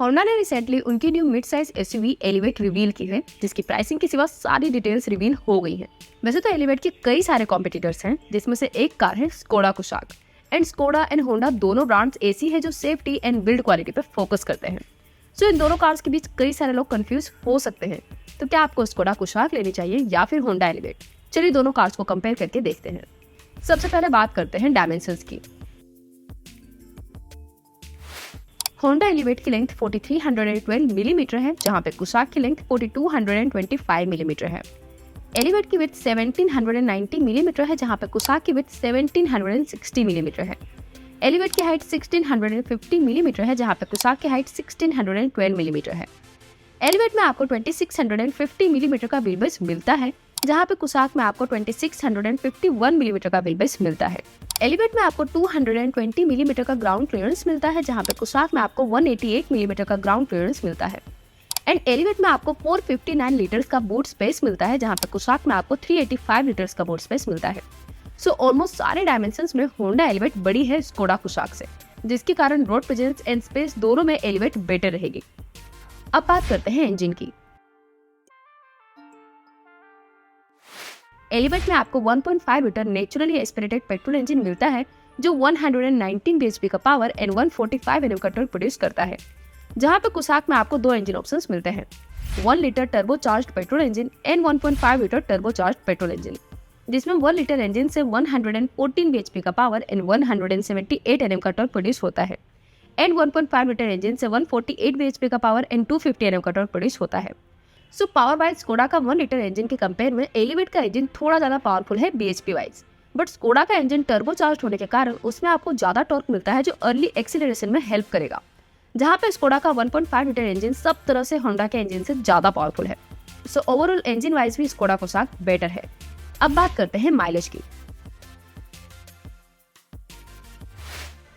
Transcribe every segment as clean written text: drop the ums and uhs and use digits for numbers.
Honda ने recently उनकी new mid size SUV elevate reveal की है, जिसकी प्राइसिंग के सिवा सारी डिटेल्स रिवील हो गई हैं। वैसे तो एलिवेट के कई सारे कॉम्पिटिटर्स हैं, जिसमें से एक कार है Skoda Kushaq. And Skoda and Honda दोनों ब्रांड्स ऐसी है जो सेफ्टी एंड बिल्ड क्वालिटी पर फोकस करते हैं। सो इन दोनों कार्स के बीच कई सारे लोग कंफ्यूज हो सकते हैं। तो क्या आपको स्कोडा कुशाक लेनी चाहिए या फिर होंडा एलिवेट? चलिए दोनों कार्स को कंपेयर करके देखते हैं। सबसे पहले बात करते हैं डायमेंशंस की। होंडा एलिवेट की लेंथ 4312 मिलीमीटर है, जहां पे कुशाक की लेंथ 4225 मिलीमीटर है। एलिवेट की विड्थ 1790 मिलीमीटर है, जहां पे कुशाक की विड्थ 1760 मिलीमीटर है। एलिवेट की हाइट 1650 मिलीमीटर है, जहां पे कुशाक की हाइट 1612 मिलीमीटर है। एलिवेट में आपको 2650 मिलीमीटर का व्हील बेस मिलता है, जहां पे कुशाक में आपको 2651 मिलीमीटर का व्हील बेस मिलता है। एलिवेट में आपको 220 मिलीमीटर का ग्राउंड क्लियरेंस मिलता है, जहां पे कुशाक में आपको 188 मिलीमीटर का ग्राउंड क्लियरेंस मिलता है। एंड एलिवेट में आपको 459 लीटर्स का बूट स्पेस मिलता है, जहां पे कुशाक में आपको 385 लीटर्स का बूट स्पेस मिलता है। सो ऑलमोस्ट सारे डायमेंशंस में होंडा एलिवेट बड़ी है स्कोडा कुशाक से, जिसके कारण रोड प्रेजेंस एंड स्पेस दोनों में एलिवेट बेटर रहेगी। अब बात करते हैं इंजन की। एलिवेट में आपको 1.5 litre naturally aspirated petrol engine मिलता है, जो 119 bhp का पावर एंड 145 Nm का टॉर्क प्रोड्यूस करता है, जहां पे कुशाक में आपको दो इंजन ऑप्शंस मिलते हैं, 1 litre turbocharged petrol engine and 1.5 litre turbocharged petrol engine, जिसमें 1 लीटर इंजन से 114 bhp का पावर एंड 178 Nm का टॉर्क प्रोड्यूस होता है, एंड 1.5 लीटर इंजन से 148 bhp का पावर एंड 250 Nm का टॉर्क प्रोड्यूस होता है। सो पावर वाइज स्कोडा का 1 लीटर इंजन के कंपेयर में एलिवेट का इंजन थोड़ा ज्यादा पावरफुल है bhp वाइज, बट स्कोडा का इंजन टर्बोचार्ज होने के कारण उसमें आपको ज्यादा टॉर्क मिलता है, जो अर्ली एक्सीलरेशन में हेल्प करेगा, जहां पे स्कोडा का 1.5 लीटर इंजन सब तरह से होंडा के इंजन से ज्यादा पावरफुल है। सो ओवरऑल इंजन वाइज भी स्कोडा कुशाक बेटर है। अब बात करते हैं माइलेज की।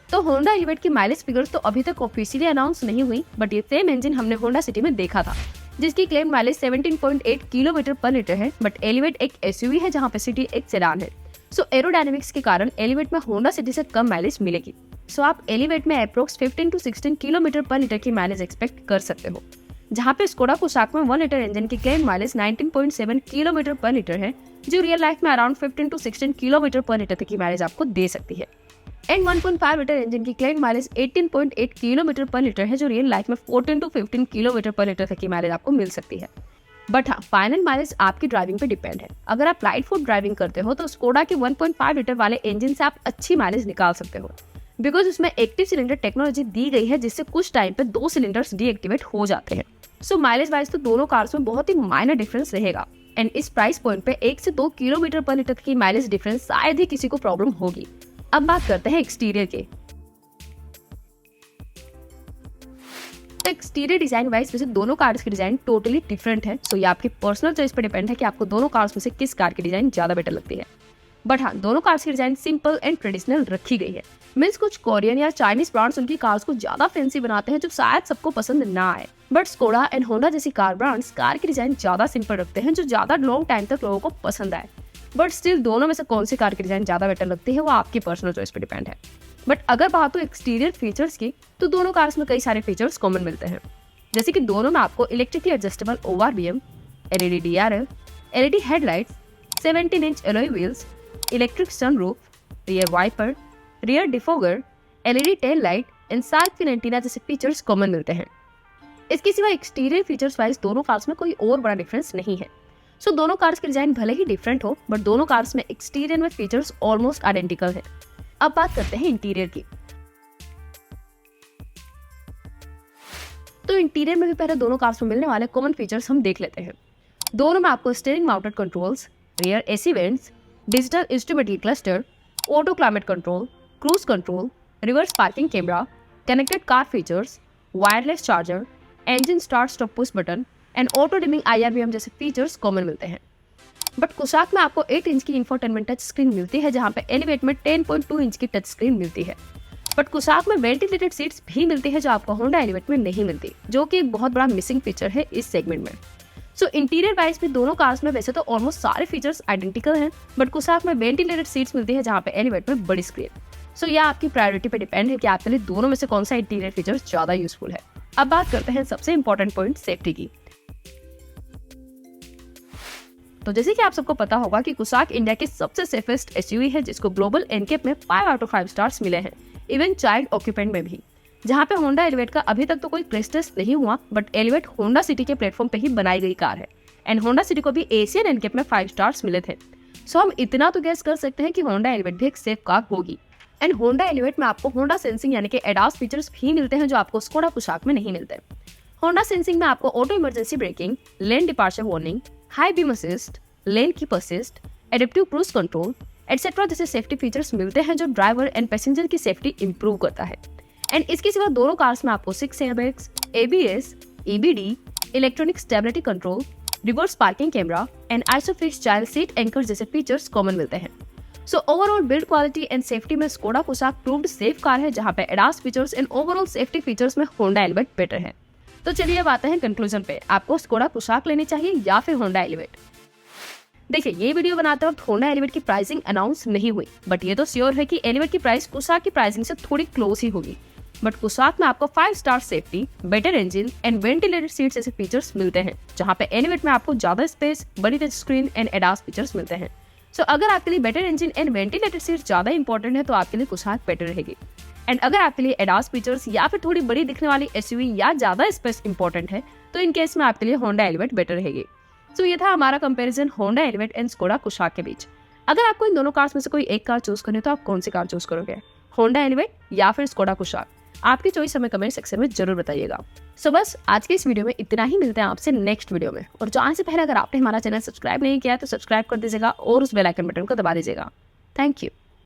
तो होंडा एलिवेट की माइलेज फिगर्स तो अभी तक ऑफिशियली अनाउंस नहीं हुई, बट ये सेम इंजन हमने होंडा सिटी में देखा था, जिसकी क्लेम माइलेज 17.8 किलोमीटर पर लीटर है। बट एलिवेट एक एसयूवी है, जहां पे सिटी एक सेडान है। सो एरोडायनेमिक्स के कारण एलिवेट में होंडा सिटी से कम माइलेज मिलेगी। सो आप एलिवेट में अप्रोक्स 15 to 16 किलोमीटर पर लीटर की माइलेज एक्सपेक्ट कर सकते हो, जहां पे स्कोडा कुशाक में 1 लीटर इंजन की क्लेम माइलेज 19.7 किलोमीटर पर लीटर है, जो रियल लाइफ में अराउंड 15 to 16 किलोमीटर पर लीटर तक की माइलेज आपको दे सकती है। एंड 1.5 लीटर इंजन की क्लेम माइलेज 18.8 किलोमीटर पर लीटर है, जो रियल लाइफ में 14 to 15 किलोमीटर पर लीटर तक की माइलेज आपको मिल सकती है। बट हाँ, फाइनल माइलेज आपकी ड्राइविंग पे डिपेंड है। अगर आप लाइट फुट ड्राइविंग करते हो तो स्कोडा के 1.5 लीटर वाले इंजन से आप अच्छी माइलेज निकाल सकते हो, बिकॉज उसमें एक्टिव सिलेंडर टेक्नोलॉजी दी गई है, जिससे कुछ टाइम पे 2 सिलेंडर्स डीएक्टिवेट हो जाते हैं। सो माइलेज वाइज तो दोनों कार्स में बहुत ही माइनर डिफरेंस रहेगा, एंड इस प्राइस पॉइंट पे 1 से 2 किलोमीटर पर लीटर की माइलेज डिफरेंस शायद ही किसी को प्रॉब्लम होगी। अब बात करते हैं एक्सटीरियर के। तो एक्सटीरियर डिजाइन वाइज वैसे दोनों कार्स की डिजाइन टोटली डिफरेंट है। सो ये आपकी पर्सनल चॉइस पर डिपेंड है कि आपको दोनों कार्स में से किस कार की डिजाइन ज्यादा बेटर लगती है। बट हाँ, दोनों कार्स की डिजाइन सिंपल एंड ट्रेडिशनल रखी गई है। मीन्स कुछ कोरियन या चाइनीज ब्रांड्स उनकी कार्स को ज्यादा फैंसी बनाते हैं, जो शायद सबको पसंद ना आए। बट स्कोडा एंड होंडा जैसी कार ब्रांड्स कार की डिजाइन ज्यादा सिंपल रखते हैं, जो ज्यादा लॉन्ग टाइम तक लोगों को पसंद आए। बट स्टिल दोनों में से कौन सी कार की डिजाइन ज्यादा बेटर लगती है वो आपकी पर्सनल चॉइस पे डिपेंड है। बट अगर बात हो एक्सटीरियर फीचर्स की, तो दोनों कार्स में कई सारे फीचर्स कॉमन मिलते हैं, जैसे कि दोनों में आपको electrically adjustable ORVM, LED DRL, LED headlights, 17 inch alloy wheels, electric sunroof, rear wiper, rear defogger, LED tail light and shark fin antenna जैसे फीचर्स कॉमन मिलते हैं। इसके सिवा एक्सटीरियर फीचर्स वाइज दोनों कार्स में कोई और बड़ा डिफरेंस नहीं है। सो दोनों कार्स की डिजाइन भले ही डिफरेंट हो, बट दोनों कार्स में एक्सटीरियर में फीचर्स ऑलमोस्ट आइडेंटिकल है। अब बात करते हैं इंटीरियर की। तो इंटीरियर में भी पहले दोनों कार्स में मिलने वाले कॉमन फीचर्स हम देख लेते हैं। दोनों में आपको steering mounted controls, rear AC vents, digital instrumental cluster, auto climate control, cruise control, reverse parking camera, connected car features, wireless charger, engine start stop push button and auto dimming IRBM जैसे features common मिलते हैं। But Kushaq में आपको 8 inch की infotainment touch screen मिलती है, जहां पे एलिवेट में 10.2 इंच की टच स्क्रीन मिलती है। बट कुशाक में वेंटिलेटेड सीट्स भी मिलती है, जो आपको होंडा एलिवेट में नहीं मिलती, जो कि एक बहुत बड़ा मिसिंग फीचर है इस सेगमेंट में। सो इंटीरियर वाइज भी दोनों कार्स में वैसे तो ऑलमोस्ट सारे फीचर्स आइडेंटिकल हैं, बट कुशाक में वेंटिलेटेड सीट्स मिलती है, जहां पे एलिवेट में बड़ी स्क्रीन। सो यह आपकी प्रायोरिटी पे डिपेंड है कि आपके लिए दोनों में से कौन सा इंटीरियर फीचर ज्यादा यूजफुल है। अब बात करते हैं सबसे इम्पोर्टेंट पॉइंट, सेफ्टी की। तो जैसे कि आप सबको पता होगा कि कुसाक इंडिया की सबसे सेफेस्ट एसयूवी है, जिसको ग्लोबल एनकेप में 5 आउट ऑफ 5 स्टार्स मिले हैं, इवन चाइल्ड ऑक्यूपेंट में भी। जहां पे होंडा एलिवेट का अभी तक तो कोई क्रेश टेस्ट नहीं हुआ, बट एलिवेट होंडा सिटी के प्लेटफॉर्म पे ही बनाई गई कार है एंड होंडा सिटी को भी एशियन एनकेप में 5 स्टार्स मिले थे। सो हम इतना तो गैस कर सकते हैं कि होंडा एलिवेट भी एक सेफ कार होगी। एंड होंडा एलिवेट में आपको होंडा सेंसिंग यानी कि एडास फीचर्स भी मिलते हैं, जो आपको स्कोडा कुसाक में नहीं मिलते। होंडा सेंसिंग में आपको auto emergency breaking, lane departure warning, high beam assist, lane keep assist, adaptive cruise control etcetera जैसे सेफ्टी फीचर्स मिलते हैं, जो ड्राइवर एंड पैसेंजर की सेफ्टी इंप्रूव करता है। एंड इसके सिवा दोनों कार्स में आपको 6 airbags, ABS, EBD, electronic stability control, reverse parking camera and isofix child seat anchor जैसे फीचर्स कॉमन मिलते हैं। So overall build quality and safety में Skoda Kushaq proved safe car है, जहां पे ADAS features and overall safety features में Honda Elevate better है। तो चलिए अब आते हैं कंक्लूजन पे, आपको स्कोडा कुसाक लेनी चाहिए या फिर होंडा एलिवेट। देखिए, ये वीडियो बनाते वक्त होंडा एलिवेट की प्राइसिंग अनाउंस नहीं हुई, बट ये तो श्योर है कि एलिवेट की प्राइस कुसाक की प्राइसिंग से थोड़ी क्लोज ही होगी। बट कुसाक में आपको 5 star safety, better engine and ventilated seats जैसे फीचर्स मिलते हैं, जहां पे एलिवेट में आपको ज्यादा स्पेस, बड़ी touch screen and ADAS features मिलते हैं। सो अगर आपके लिए better engine and ventilated seats ज्यादा इंपॉर्टेंट है तो आपके लिए कुसाक बेटर रहेगी। एंड अगर आपके लिए एडास फीचर्स या फिर थोड़ी बड़ी दिखने वाली एसयूवी या ज्यादा स्पेस इंपॉर्टेंट है तो इन केस में आपके लिए होंडा एलिवेट बेटर रहेगी। सो ये था हमारा comparison Honda Elevate and Skoda Kushaq के बीच। अगर आपको इन दोनों कार्स में से कोई एक कार चूज करनी है तो आप कौन सी कार चूज करोगे, होंडा एलिवेट या फिर स्कोडा कुसाक? आपकी चॉइस हमें कमेंट सेक्शन में जरूर बताइएगा। सो बस आज के इस वीडियो में इतना ही, मिलते हैं आपसे नेक्स्ट वीडियो में। और जाने से पहले अगर आपने हमारा चैनल सब्सक्राइब नहीं किया है तो सब्सक्राइब कर दीजिएगा और उस बेल आइकन बटन को दबा दीजिएगा। Thank you.